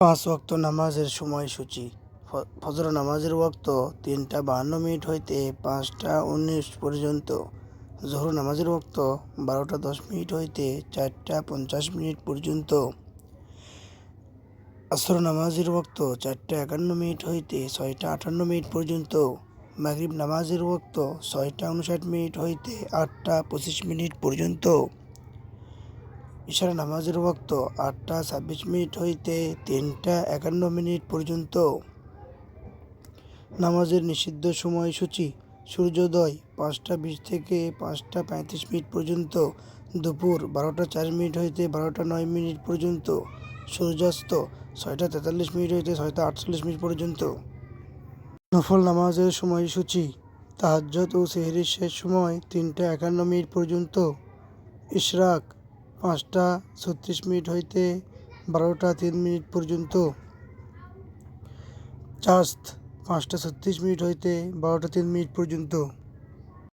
পাঁচ ওয়াক্ত নামাজের সময়সূচি। ফজর নামাজের ওয়াক্ত ৩টা ৫২ হইতে ৫টা ১৯ পর্যন্ত। জোহর নামাজের ওয়াক্ত ১২টা ১০ হইতে ৪টা ৫০ পর্যন্ত। আসর নামাজের ওয়াক্ত ৪টা ৫১ হইতে ৬টা ৫৮ পর্যন্ত। মাগরিব নামাজের ওয়াক্ত ৬টা ৫৯ হইতে ৮টা ২৫ পর্যন্ত। ইশার নামাজের ওয়াক্ত ৮টা ২৬ হইতে ৩টা ৫১ পর্যন্ত। নামাজের নিষিদ্ধ সময়সূচি: সূর্যোদয় ৫টা ২০ থেকে ৫টা ৩৫ পর্যন্ত, দুপুর ১২টা ৪ হইতে ১২টা ৯ পর্যন্ত, সূর্যাস্ত ৬টা ৪৩ হইতে ৬টা ৪৮ পর্যন্ত। নফল নামাজের সময়সূচি: তাহাজ্জুদ ও সেহরির শেষ সময় ৩টা ৫১ পর্যন্ত, ইশরাক ৫টা ৩৬ হইতে ১২টা ৩ পর্যন্ত, চাস্ত ৫টা ৩৬ হইতে ১২টা ৩ পর্যন্ত।